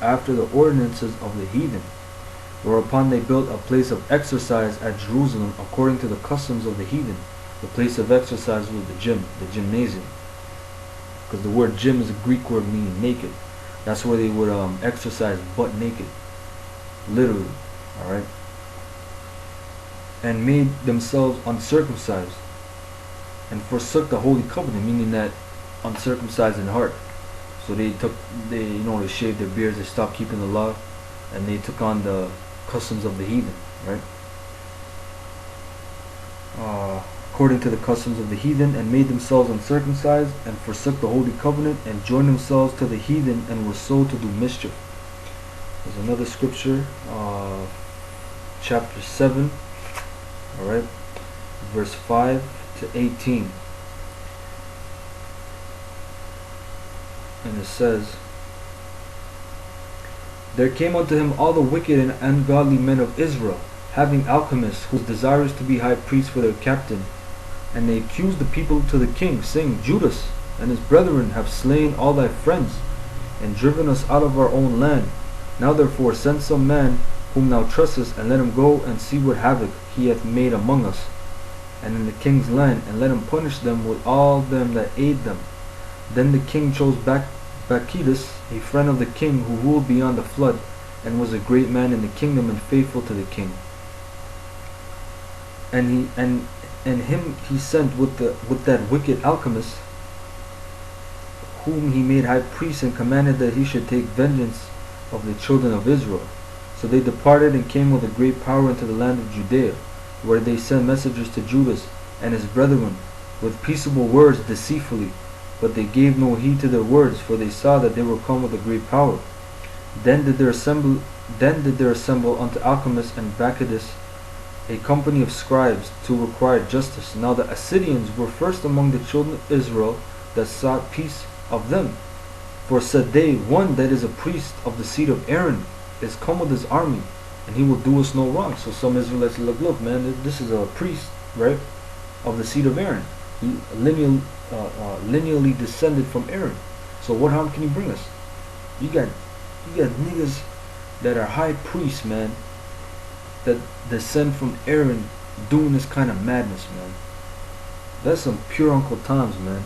after the ordinances of the heathen. Whereupon they built a place of exercise at Jerusalem according to the customs of the heathen. The place of exercise was the gym, the gymnasium. Because the word gym is a Greek word meaning naked. That's where they would exercise butt naked. Literally. Alright? And made themselves uncircumcised. And forsook the holy covenant, meaning that uncircumcised in heart. So they shaved their beards, they stopped keeping the law, and they took on the customs of the heathen, right? According to the customs of the heathen, and made themselves uncircumcised, and forsook the holy covenant, and joined themselves to the heathen, and were sold to do mischief. There's another scripture, chapter 7, alright, verse 5 to 18. And it says, There came unto him all the wicked and ungodly men of Israel, having alchemists, who was desirous to be high priests for their captain. And they accused the people to the king, saying, Judas and his brethren have slain all thy friends, and driven us out of our own land. Now therefore send some man whom thou trustest, and let him go and see what havoc he hath made among us, and in the king's land, and let him punish them with all them that aid them. Then the king chose Bacchus, a friend of the king, who ruled beyond the flood, and was a great man in the kingdom, and faithful to the king. And him he sent with that wicked alchemist, whom he made high priest, and commanded that he should take vengeance of the children of Israel. So they departed and came with a great power into the land of Judea, where they sent messengers to Judas and his brethren with peaceable words deceitfully. But they gave no heed to their words, for they saw that they were come with a great power. Then did there assemble unto Alchemists and Bacchus a company of scribes to require justice. Now the Assyrians were first among the children of Israel that sought peace of them. For said they, One that is a priest of the seed of Aaron is come with his army, and he will do us no wrong. So some Israelites said, look man, this is a priest, right, of the seed of Aaron. He lineally descended from Aaron. So what harm can he bring us? You got niggas that are high priests, man, that descend from Aaron, doing this kind of madness, man. That's some pure Uncle Tom's, man.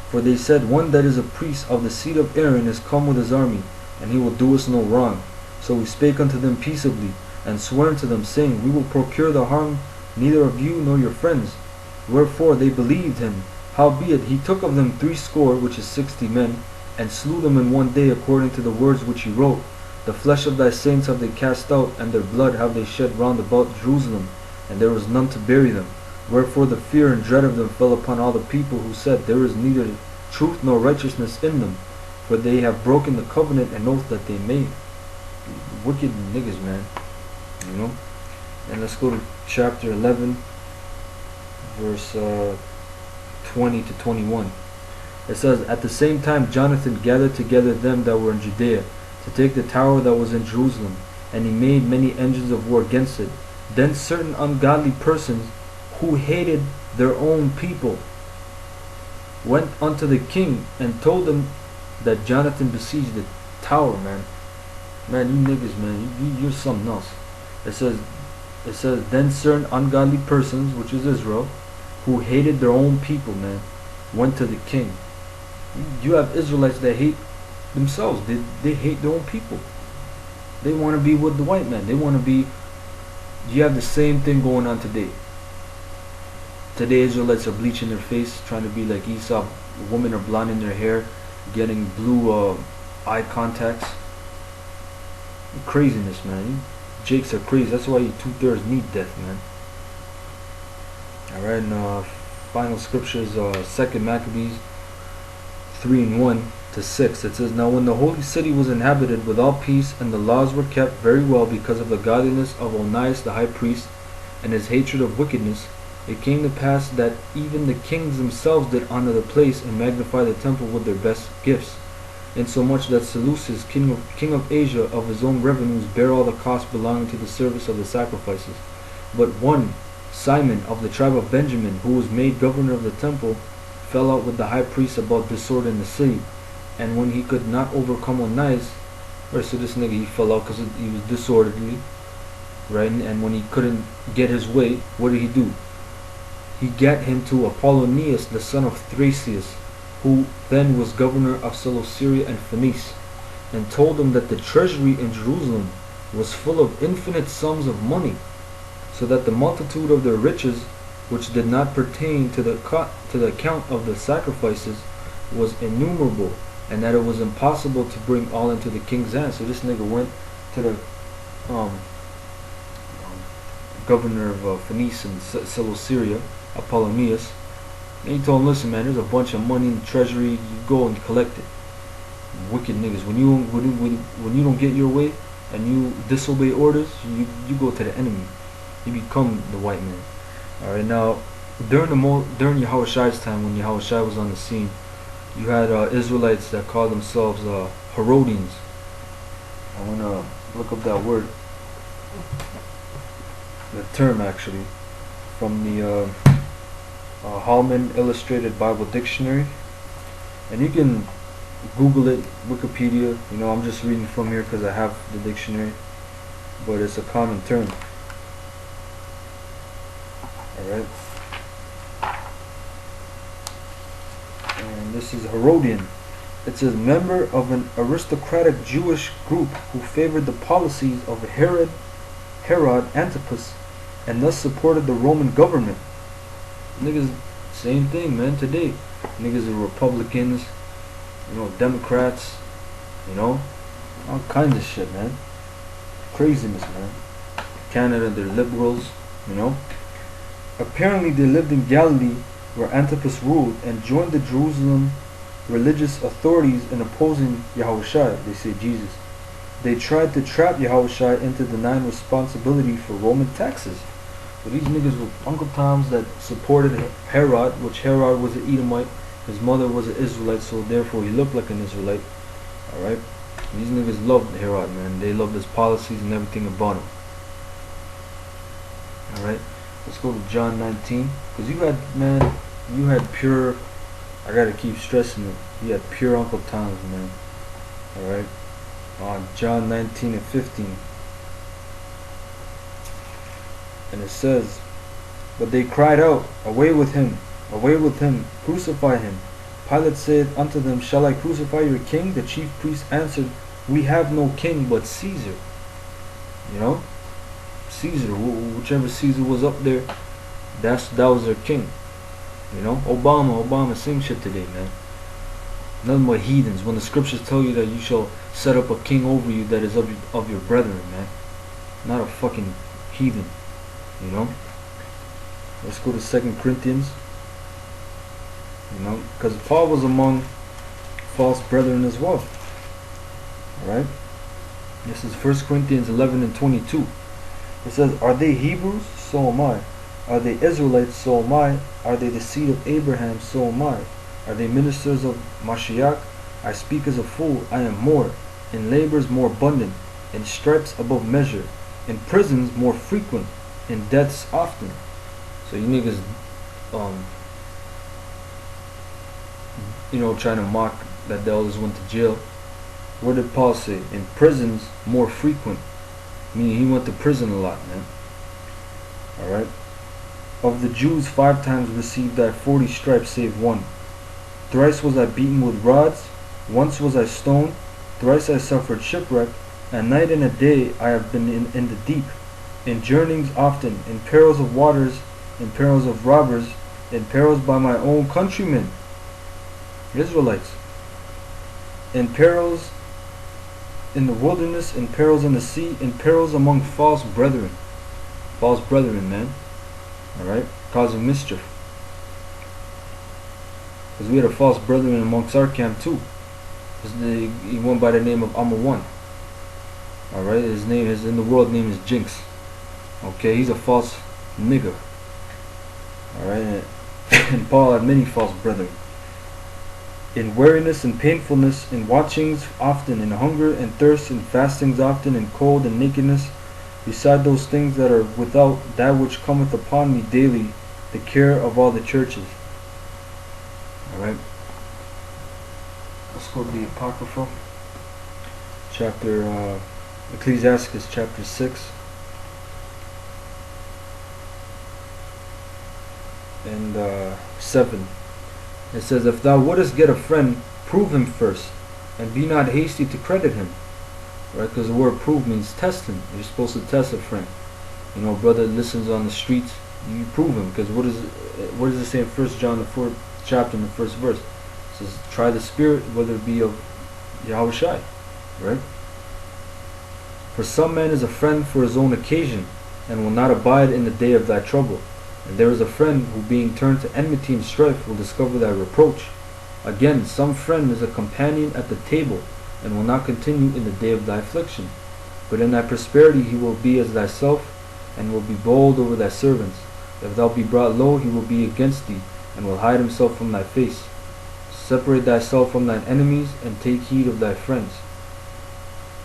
For they said, One that is a priest of the seed of Aaron is come with his army, and he will do us no wrong. So we spake unto them peaceably, and sware unto them, saying, We will procure the harm neither of you nor your friends. Wherefore they believed him. Howbeit he took of them 60, which is 60 men, and slew them in one day according to the words which he wrote. The flesh of thy saints have they cast out, and their blood have they shed round about Jerusalem, and there was none to bury them. Wherefore the fear and dread of them fell upon all the people, who said, There is neither truth nor righteousness in them, for they have broken the covenant and oath that they made. Wicked niggas, man. You know? And let's go to chapter 11, verse 20 to 21. It says, At the same time Jonathan gathered together them that were in Judea, to take the tower that was in Jerusalem, and he made many engines of war against it. Then certain ungodly persons, who hated their own people, went unto the king, and told him that Jonathan besieged the tower, man. Man, you niggas, man, you're something else. It says, Then certain ungodly persons, which is Israel, who hated their own people, man, went to the king. You have Israelites that hate themselves. They hate their own people. They want to be with the white man. They want to be... You have the same thing going on today. Today Israelites are bleaching their face, trying to be like Esau. Women are blonding their hair, getting blue eye contacts. Craziness, man. You Jakes are crazy. That's why you 2/3 need death, man. Alright, and final scriptures, 2 Maccabees 3:1-6. It says, Now when the holy city was inhabited with all peace, and the laws were kept very well because of the godliness of Onias the high priest, and his hatred of wickedness, it came to pass that even the kings themselves did honor the place, and magnify the temple with their best gifts, insomuch that Seleucus, king of Asia, of his own revenues bare all the costs belonging to the service of the sacrifices. But one, Simon, of the tribe of Benjamin, who was made governor of the temple, fell out with the high priest about disorder in the city. And when he could not overcome Onias, right, so this nigga, he fell out because he was disorderly, right? And when he couldn't get his way, what did he do? He got him to Apollonius, the son of Thracius, who then was governor of Celesyria and Phoenice, and told him that the treasury in Jerusalem was full of infinite sums of money, so that the multitude of their riches, which did not pertain to the account of the sacrifices, was innumerable, and that it was impossible to bring all into the king's hands. So this nigga went to the governor of Phoenice and Celesyria, Apollonius, and he told him, listen man, there's a bunch of money in the treasury, you go and collect it. Wicked niggas, when you don't get your way and you disobey orders, you go to the enemy. You become the white man. Alright, now during Yahushai's time, when Yahushai was on the scene, you had Israelites that called themselves Herodians. I want to look up that word, the term actually, from the Hallman Illustrated Bible Dictionary, and you can Google it, Wikipedia. You know, I'm just reading from here because I have the dictionary, but it's a common term. Alright, and this is Herodian. It says, member of an aristocratic Jewish group who favored the policies of Herod Antipas and thus supported the Roman government. Niggas, same thing, man, today. Niggas are Republicans, you know, Democrats, you know, all kinds of shit, man. Craziness, man. Canada, they're liberals, you know. Apparently they lived in Galilee where Antipas ruled and joined the Jerusalem religious authorities in opposing Yahushai, they say Jesus. They tried to trap Yahushai into denying responsibility for Roman taxes. So these niggas were Uncle Toms that supported Herod, which Herod was an Edomite. His mother was an Israelite, so therefore he looked like an Israelite. Alright? These niggas loved Herod, man. They loved his policies and everything about him. Alright? Let's go to John 19. Because you had pure, I gotta keep stressing it, you had pure Uncle Toms, man. Alright? John 19 and 15. And it says, but they cried out, away with him, crucify him. Pilate said unto them, shall I crucify your king? The chief priests answered, we have no king but Caesar. You know, Caesar, whichever Caesar was up there, that was their king. You know, Obama, same shit today, man. Nothing but heathens. When the scriptures tell you that you shall set up a king over you that is of your brethren, man, not a fucking heathen. You know. Let's go to 2 Corinthians. You know, because Paul was among false brethren as well. Alright? This is 1 Corinthians 11 and 22. It says, are they Hebrews? So am I. Are they Israelites? So am I. Are they the seed of Abraham? So am I. Are they ministers of Mashiach? I speak as a fool. I am more. In labors more abundant. In stripes above measure. In prisons more frequent. In deaths often. So you niggas, you know, trying to mock that they always went to jail. What did Paul say? In prisons more frequent. Meaning he went to prison a lot, man. Alright? Of the Jews 5 times received I 40 stripes save one. Thrice was I beaten with rods. Once was I stoned. Thrice I suffered shipwreck. And night and a day I have been in the deep. In journeyings often. In perils of waters. In perils of robbers. In perils by my own countrymen, Israelites. In perils in the wilderness. In perils in the sea. In perils among false brethren. False brethren, man. Alright? Causing mischief. Because we had a false brethren amongst our camp too. He went by the name of Amma1. Alright? His name is, in the world name is Jinx. Okay? He's a false nigga. Alright? And Paul had many false brethren. In weariness and painfulness, in watchings often, in hunger and thirst, in fastings often, in cold and nakedness, beside those things that are without, that which cometh upon me daily, the care of all the churches. Alright? Let's go to the Apocrypha. Chapter, Ecclesiastes chapter 6. And 7. It says, if thou wouldest get a friend, prove him first, and be not hasty to credit him. Right? Because the word prove means test him. You're supposed to test a friend. You know, brother listens on the streets, you prove him. Because what does it say in 1 John the 4th chapter in the first verse? It says, try the spirit, whether it be of Yahweh Shai. Right? For some man is a friend for his own occasion, and will not abide in the day of thy trouble. And there is a friend who, being turned to enmity and strife, will discover thy reproach. Again, some friend is a companion at the table, and will not continue in the day of thy affliction. But in thy prosperity he will be as thyself, and will be bold over thy servants. If thou be brought low, he will be against thee, and will hide himself from thy face. Separate thyself from thine enemies, and take heed of thy friends.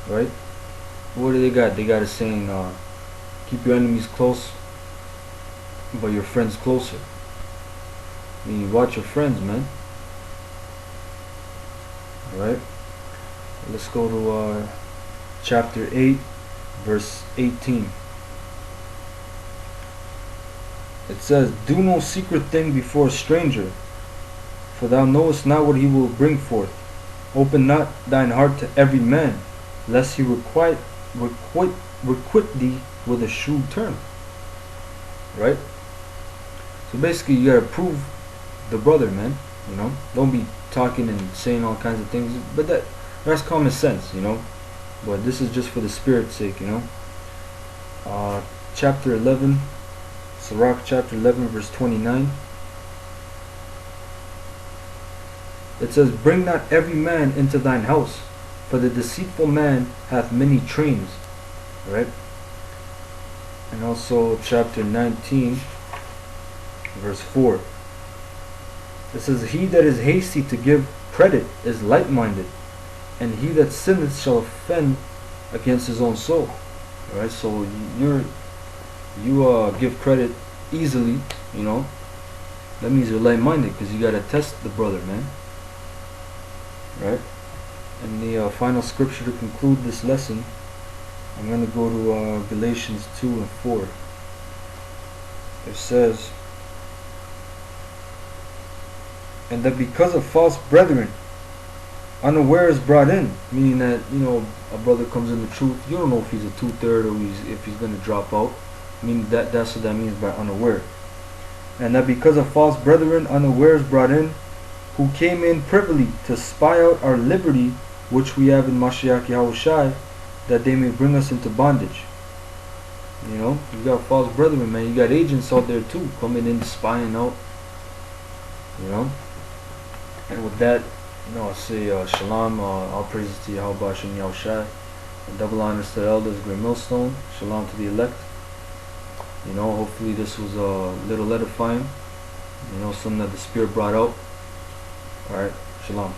Right? What do they got? They got a saying, keep your enemies close, but your friends closer. I mean, watch your friends, man. Alright? Let's go to chapter 8, verse 18. It says, do no secret thing before a stranger, for thou knowest not what he will bring forth. Open not thine heart to every man, lest he requite thee with a shrewd turn. Right? So basically, you gotta prove the brother, man. You know, don't be talking and saying all kinds of things. But that's common sense, you know. But this is just for the spirit's sake, you know. Chapter 11, Sirach chapter 11, verse 29. It says, bring not every man into thine house, for the deceitful man hath many trains. Right? And also chapter 19, verse 4. It says, he that is hasty to give credit is light-minded, and he that sinneth shall offend against his own soul. Right? So you give credit easily, you know. That means you're light-minded, because you gotta test the brother, man. Right? And the final scripture to conclude this lesson, I'm going to go to Galatians 2 and 4. It says, and that because of false brethren, unaware is brought in, meaning that, you know, a brother comes in the truth, you don't know if he's a 2/3 or if he's going to drop out. I mean, that's what that means by unaware. And that because of false brethren, unaware is brought in, who came in privily to spy out our liberty, which we have in Mashiach Yahweh Shai, that they may bring us into bondage. You know, you got false brethren, man. You got agents out there too, coming in, spying out. You know. And with that, you know, I say shalom, all praises to Yahweh Hashem Yahweh Shai, and double honors to the elders, great millstone. Shalom to the elect. You know, hopefully this was a little edifying. You know, something that the Spirit brought out. Alright, shalom.